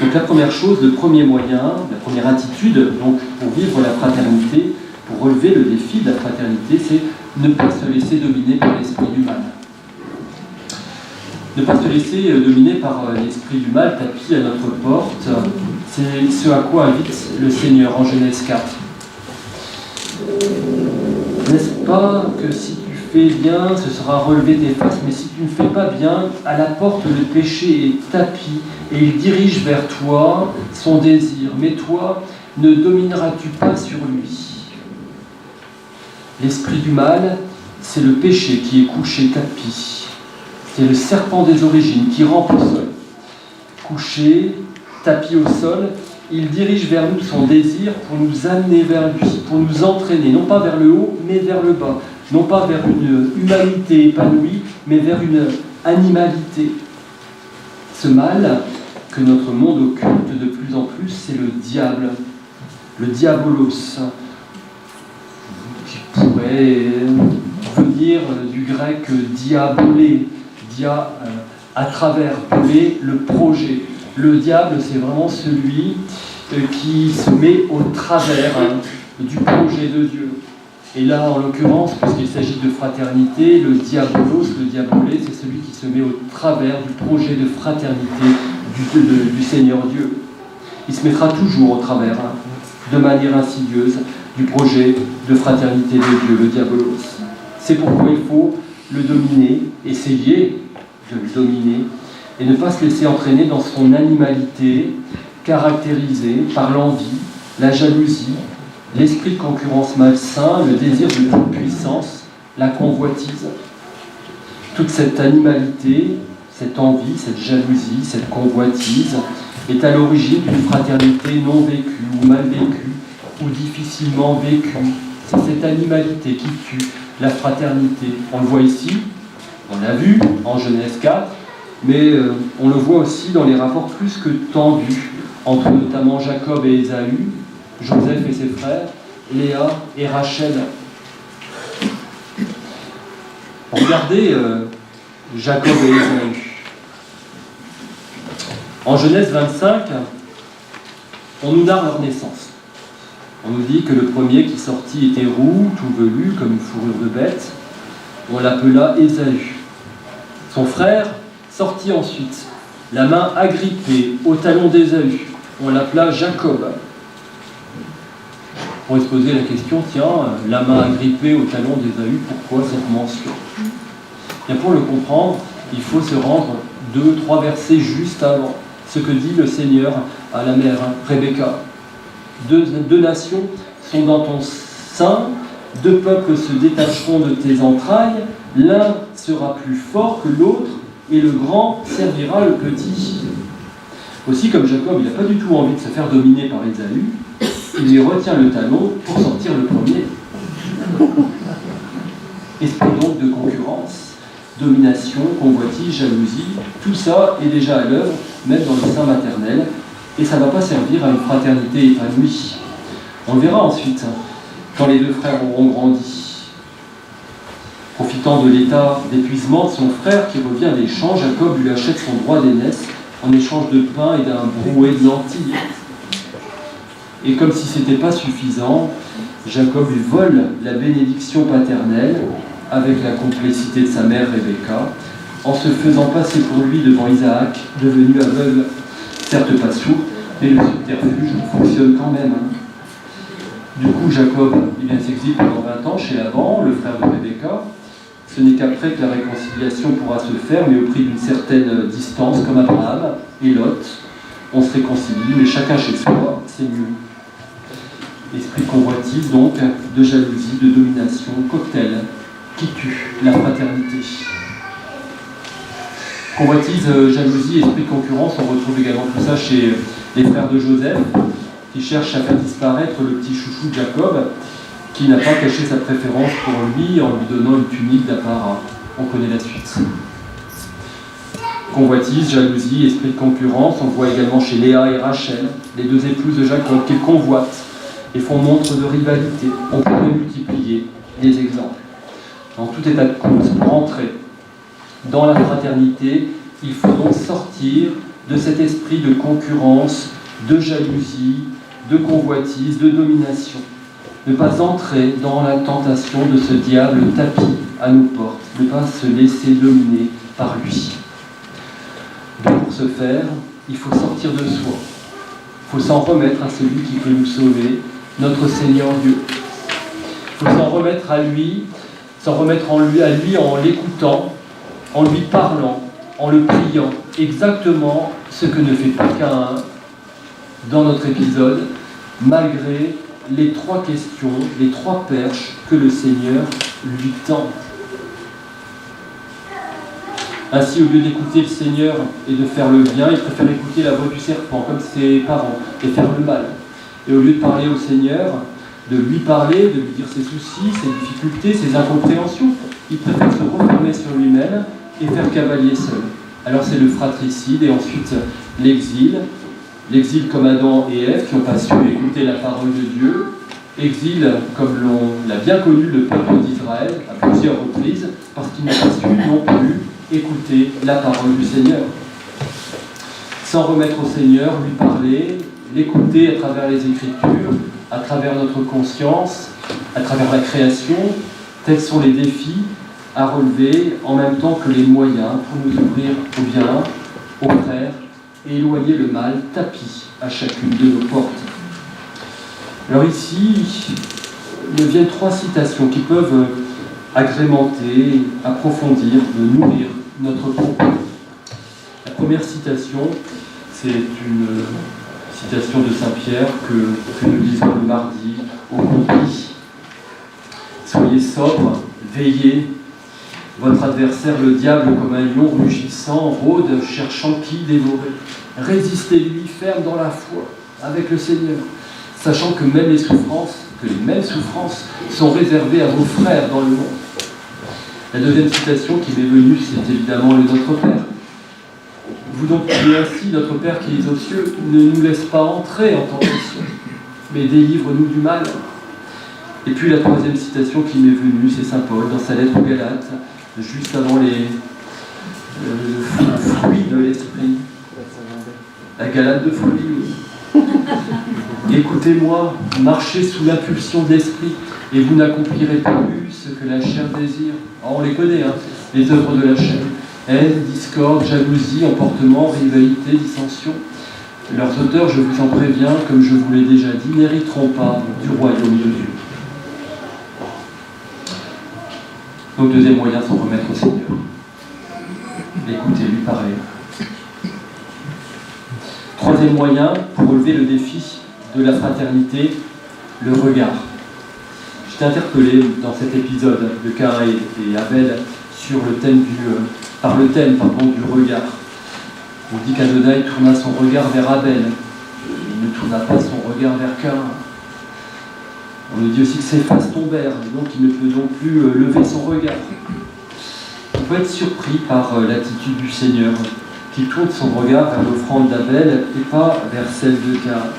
Donc la première chose, le premier moyen, la première attitude donc, pour vivre la fraternité, pour relever le défi de la fraternité, c'est ne pas se laisser dominer par l'esprit du mal. Ne pas se laisser dominer par l'esprit du mal tapi à notre porte, c'est ce à quoi invite le Seigneur en Genèse 4. N'est-ce pas que si tu fais bien, ce sera relevé tes faces, mais si tu ne fais pas bien, à la porte le péché est tapi, et il dirige vers toi son désir. Mais toi, ne domineras-tu pas sur lui? L'esprit du mal, c'est le péché qui est couché tapi. C'est le serpent des origines qui rampe au sol. Couché, tapi au sol, il dirige vers nous son désir pour nous amener vers lui, pour nous entraîner, non pas vers le haut, mais vers le bas. Non pas vers une humanité épanouie, mais vers une animalité. Ce mal que notre monde occulte de plus en plus, c'est le diable, le diabolos, qui pourrait venir du grec diabolé, à travers bolé, le projet. Le diable, c'est vraiment celui qui se met au travers du projet de Dieu. Et là, en l'occurrence, puisqu'il s'agit de fraternité, le diabolos, le diabolé, c'est celui qui se met au travers du projet de fraternité du Seigneur Dieu. Il se mettra toujours au travers, de manière insidieuse, du projet de fraternité de Dieu, le diabolos. C'est pourquoi il faut le dominer, essayer de le dominer, et ne pas se laisser entraîner dans son animalité, caractérisée par l'envie, la jalousie, l'esprit de concurrence malsain, le désir de toute puissance, la convoitise. Toute cette animalité, cette envie, cette jalousie, cette convoitise est à l'origine d'une fraternité non vécue ou mal vécue ou difficilement vécue. C'est cette animalité qui tue la fraternité. On le voit ici, on l'a vu en Genèse 4, mais on le voit aussi dans les rapports plus que tendus entre notamment Jacob et Ésaü, Joseph et ses frères, Léa et Rachel. Regardez Jacob et Ésaü. En Genèse 25, on nous narre leur naissance. On nous dit que le premier qui sortit était roux, tout velu, comme une fourrure de bête. On l'appela Ésaü. Son frère sortit ensuite, la main agrippée au talon d'Ésaü. On l'appela Jacob. On pourrait se poser la question, tiens, la main agrippée au talon d'Ésaü, pourquoi cette mention? Bien, pour le comprendre, il faut se rendre 2-3 versets juste avant ce que dit le Seigneur à la mère Rebecca. Deux nations sont dans ton sein, 2 peuples se détacheront de tes entrailles, l'un sera plus fort que l'autre, et le grand servira le petit. Aussi, comme Jacob, il n'a pas du tout envie de se faire dominer par Ésaü, il lui retient le talon pour sortir le premier. Esprit donc de concurrence, domination, convoitise, jalousie, tout ça est déjà à l'œuvre, même dans le sein maternel, et ça ne va pas servir à une fraternité épanouie. On le verra ensuite, quand les 2 frères auront grandi. Profitant de l'état d'épuisement de son frère qui revient des champs, Jacob lui achète son droit d'aînesse en échange de pain et d'un brouet de lentilles. Et comme si ce n'était pas suffisant, Jacob lui vole la bénédiction paternelle avec la complicité de sa mère Rebecca, en se faisant passer pour lui devant Isaac, devenu aveugle, certes pas sourd, mais le subterfuge fonctionne quand même. Du coup, Jacob s'exile pendant 20 ans chez Laban, le frère de Rebecca. Ce n'est qu'après que la réconciliation pourra se faire, mais au prix d'une certaine distance, comme Abraham et Lot. On se réconcilie, mais chacun chez soi, c'est mieux. Esprit de convoitise, donc, de jalousie, de domination, cocktail, qui tue la fraternité. Convoitise, jalousie, esprit de concurrence, on retrouve également tout ça chez les frères de Joseph, qui cherchent à faire disparaître le petit chouchou de Jacob, qui n'a pas caché sa préférence pour lui en lui donnant une tunique d'apparat. On connaît la suite. Convoitise, jalousie, esprit de concurrence, on voit également chez Léa et Rachel, les deux épouses de Jacob, qu'ils convoitent et font montre de rivalité. On pourrait multiplier les exemples. Dans tout état de cause, pour entrer dans la fraternité, il faut donc sortir de cet esprit de concurrence, de jalousie, de convoitise, de domination. Ne pas entrer dans la tentation de ce diable tapis à nos portes, ne pas se laisser dominer par lui. Donc pour ce faire, il faut sortir de soi. Il faut s'en remettre à celui qui peut nous sauver, notre Seigneur Dieu. Il faut s'en remettre à lui, s'en remettre à lui en l'écoutant, en lui parlant, en le priant. Exactement ce que ne fait pas Caïn dans notre épisode, malgré les 3 questions, les 3 perches que le Seigneur lui tend. Ainsi, au lieu d'écouter le Seigneur et de faire le bien, il préfère écouter la voix du serpent, comme ses parents, et faire le mal. Et au lieu de parler au Seigneur, de lui parler, de lui dire ses soucis, ses difficultés, ses incompréhensions, il préfère se refermer sur lui-même et faire cavalier seul. Alors c'est le fratricide et ensuite l'exil. L'exil comme Adam et Ève qui n'ont pas su écouter la parole de Dieu. Exil comme l'a bien connu le peuple d'Israël à plusieurs reprises, parce qu'il n'a pas su non plus écouter la parole du Seigneur. S'en remettre au Seigneur, lui parler, l'écouter à travers les Écritures, à travers notre conscience, à travers la création, tels sont les défis à relever en même temps que les moyens pour nous ouvrir au bien, aux frères, et éloigner le mal tapis à chacune de nos portes. Alors ici, me viennent 3 citations qui peuvent agrémenter, approfondir, nourrir notre propos. La première citation, c'est une citation de Saint-Pierre que nous lisons le mardi au compris. Soyez sobres, veillez. Votre adversaire, le diable, comme un lion rugissant, rôde, cherchant qui dévorer. Résistez-lui, ferme dans la foi, avec le Seigneur, sachant que les mêmes souffrances sont réservées à vos frères dans le monde. La deuxième citation qui m'est venue, c'est évidemment le Notre Père. Vous donc priez ainsi, notre Père qui es aux cieux, ne nous laisse pas entrer en tentation, mais délivre-nous du mal. Et puis la troisième citation qui m'est venue, c'est Saint Paul dans sa lettre aux Galates, juste avant les fruits de l'esprit. La Galate de folie, oui. Écoutez-moi, marchez sous l'impulsion de l'esprit, et vous n'accomplirez plus ce que la chair désire. Alors, on les connaît, les œuvres de la chair. Haine, discorde, jalousie, emportement, rivalité, dissension. Leurs auteurs, je vous en préviens, comme je vous l'ai déjà dit, n'hériteront pas du royaume de Dieu. Donc, deuxième moyen, s'en remettre au Seigneur. Écoutez, lui parler. Troisième moyen, pour relever le défi de la fraternité, le regard. J'étais interpellé dans cet épisode de Caïn et Abel sur le thème du regard. On dit qu'Adonai tourna son regard vers Abel. Il ne tourna pas son regard vers Caïn. On nous dit aussi que ses faces tombèrent, donc il ne peut non plus lever son regard. On peut être surpris par l'attitude du Seigneur, qui tourne son regard vers l'offrande d'Abel et pas vers celle de Caïn.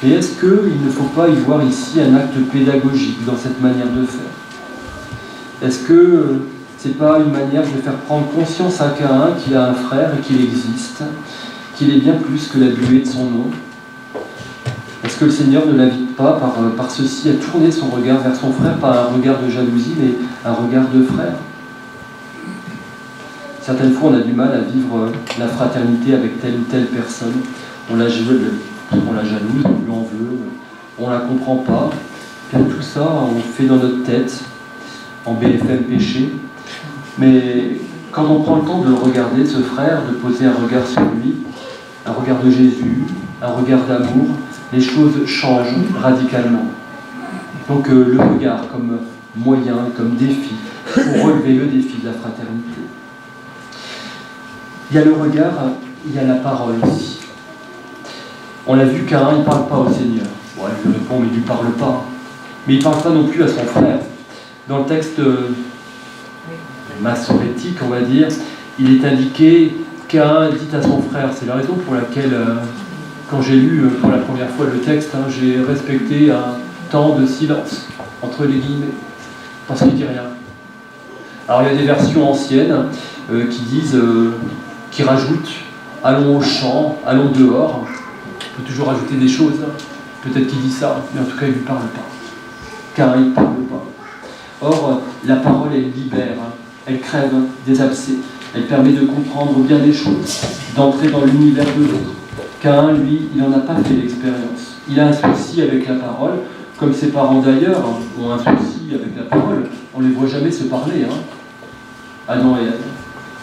Et est-ce qu'il ne faut pas y voir ici un acte pédagogique dans cette manière de faire? Est-ce que c'est pas une manière de faire prendre conscience à Caïn qu'il a un frère et qu'il existe, qu'il est bien plus que la buée de son nom? Est-ce que le Seigneur ne l'invite pas par ceci à tourner son regard vers son frère, pas un regard de jalousie, mais un regard de frère? Certaines fois, on a du mal à vivre la fraternité avec telle ou telle personne. On la jalouse, on lui en veut, on la comprend pas. Bien, tout ça, on fait dans notre tête, en BFM péché. Mais quand on prend le temps de regarder ce frère, de poser un regard sur lui, un regard de Jésus, un regard d'amour, les choses changent radicalement. Donc le regard comme moyen, comme défi, pour relever le défi de la fraternité. Il y a le regard, il y a la parole aussi. On l'a vu qu'un, il ne parle pas au Seigneur. Bon, il lui répond, mais il ne lui parle pas. Mais il ne parle pas non plus à son frère. Dans le texte massorétique, on va dire, il est indiqué qu'un dit à son frère. C'est la raison pour laquelle, quand j'ai lu pour la première fois le texte, j'ai respecté un temps de silence entre les guillemets, parce qu'il ne dit rien. Alors il y a des versions anciennes qui disent, qui rajoutent « allons au champ, allons dehors ». On peut toujours ajouter des choses, peut-être qu'il dit ça, mais en tout cas il ne lui parle pas. Car il ne parle pas. Or, la parole, elle libère, elle crève des abcès, elle permet de comprendre bien des choses, d'entrer dans l'univers de l'autre. Caïn, lui, il n'en a pas fait l'expérience. Il a un souci avec la parole, comme ses parents d'ailleurs ont un souci avec la parole. On ne les voit jamais se parler. Adam et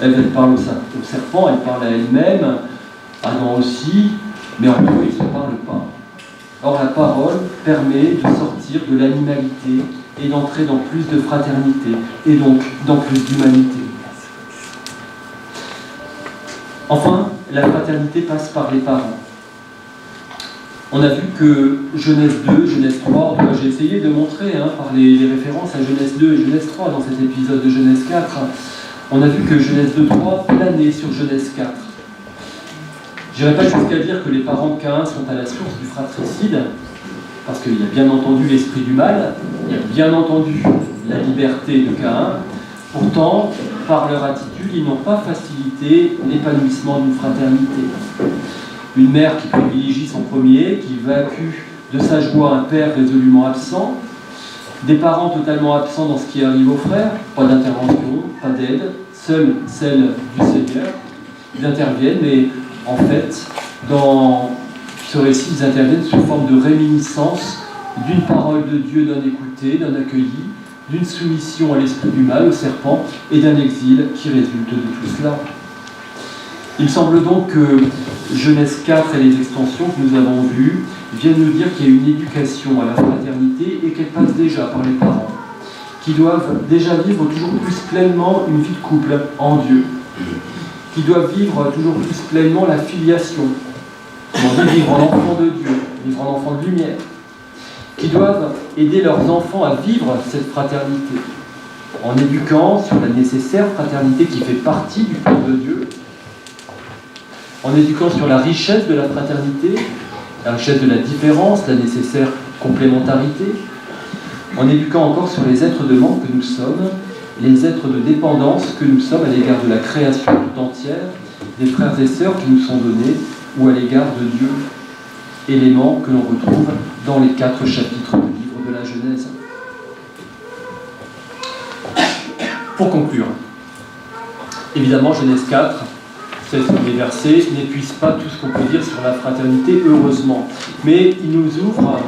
Ève, elle parle au serpent, elle parle à elle-même, Adam aussi, mais en gros, ils ne se parlent pas. Or, la parole permet de sortir de l'animalité et d'entrer dans plus de fraternité, et donc dans plus d'humanité. Enfin, la fraternité passe par les parents. On a vu que Genèse 2, Genèse 3, j'ai essayé de montrer par les références à Genèse 2 et Genèse 3 dans cet épisode de Genèse 4, on a vu que Genèse 2, 3 planait sur Genèse 4. Je n'irai pas jusqu'à dire que les parents de Caïn sont à la source du fratricide, parce qu'il y a bien entendu l'esprit du mal, il y a bien entendu la liberté de Caïn. Pourtant, par leur attitude, ils n'ont pas facilité l'épanouissement d'une fraternité. Une mère qui privilégie son premier, qui évacue de sa joie un père résolument absent, des parents totalement absents dans ce qui arrive aux frères, pas d'intervention, pas d'aide, seule celle du Seigneur. Ils interviennent, mais en fait, dans ce récit, ils interviennent sous forme de réminiscence d'une parole de Dieu non écoutée, non accueillie, d'une soumission à l'esprit du mal, au serpent, et d'un exil qui résulte de tout cela. Il semble donc que Genèse 4 et les extensions que nous avons vues viennent nous dire qu'il y a une éducation à la fraternité et qu'elle passe déjà par les parents, qui doivent déjà vivre toujours plus pleinement une vie de couple en Dieu, qui doivent vivre toujours plus pleinement la filiation, vivre en enfant de Dieu, vivre en enfant de lumière, qui doivent aider leurs enfants à vivre cette fraternité, en éduquant sur la nécessaire fraternité qui fait partie du peuple de Dieu, en éduquant sur la richesse de la fraternité, la richesse de la différence, la nécessaire complémentarité, en éduquant encore sur les êtres de manque que nous sommes, les êtres de dépendance que nous sommes à l'égard de la création tout entière, des frères et sœurs qui nous sont donnés, ou à l'égard de Dieu, éléments que l'on retrouve dans les 4 chapitres du livre de la Genèse. Pour conclure, évidemment, Genèse 4, ces premiers versets n'épuisent pas tout ce qu'on peut dire sur la fraternité, heureusement. Mais il nous ouvre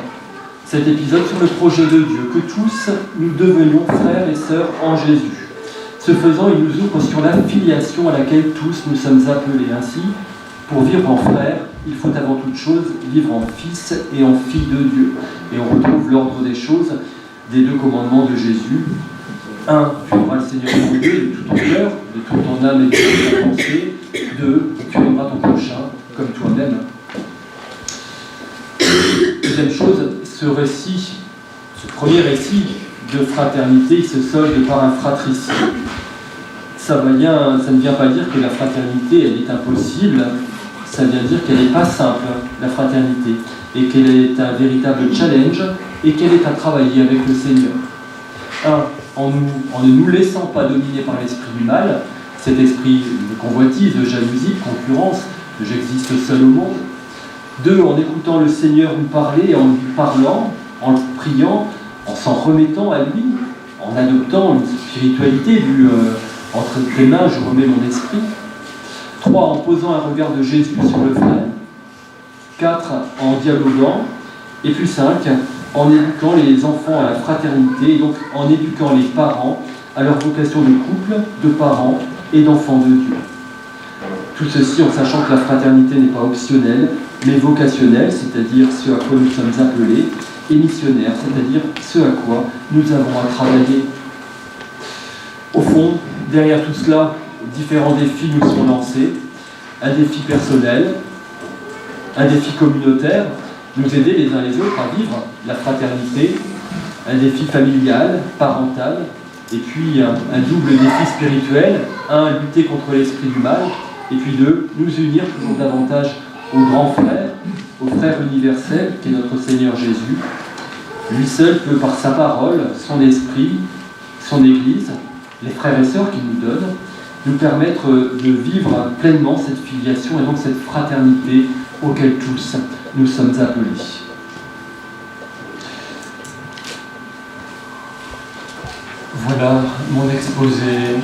cet épisode sur le projet de Dieu, que tous nous devenions frères et sœurs en Jésus. Ce faisant, il nous ouvre sur la filiation à laquelle tous nous sommes appelés. Ainsi, pour vivre en frère, il faut avant toute chose vivre en fils et en fille de Dieu. Et on retrouve l'ordre des choses des 2 commandements de Jésus. 1, tu aimeras le Seigneur ton Dieu de tout ton cœur, de toute ton âme et de toute ta pensée. 2, tu aimeras ton prochain comme toi-même. Deuxième chose, ce premier récit de fraternité, il se solde par un fratricide. Ça ne vient pas dire que la fraternité, elle est impossible, ça vient dire qu'elle n'est pas simple, la fraternité, et qu'elle est un véritable challenge, et qu'elle est à travailler avec le Seigneur. 1, en ne nous laissant pas dominer par l'esprit du mal, cet esprit de convoitise, de jalousie, de concurrence, de j'existe seul au monde. 2, en écoutant le Seigneur nous parler, en lui parlant, en le priant, en s'en remettant à lui, en adoptant une spiritualité du entre tes mains, je remets mon esprit. 3, en posant un regard de Jésus sur le vrai. 4, en dialoguant. Et puis 5, en éduquant les enfants à la fraternité, et donc en éduquant les parents à leur vocation de couple, de parents et d'enfants de Dieu. Tout ceci en sachant que la fraternité n'est pas optionnelle, mais vocationnelle, c'est-à-dire ce à quoi nous sommes appelés, et missionnaire, c'est-à-dire ce à quoi nous avons à travailler. Au fond, derrière tout cela, différents défis nous sont lancés. Un défi personnel, un défi communautaire, nous aider les uns les autres à vivre la fraternité, un défi familial, parental, et puis un double défi spirituel, un, lutter contre l'esprit du mal, et puis 2, nous unir toujours davantage au grand frère, au frère universel qui est notre Seigneur Jésus. Lui seul peut, par sa parole, son esprit, son Église, les frères et sœurs qu'il nous donne, nous permettre de vivre pleinement cette filiation et donc cette fraternité auquel tous nous sommes appelés. Voilà mon exposé.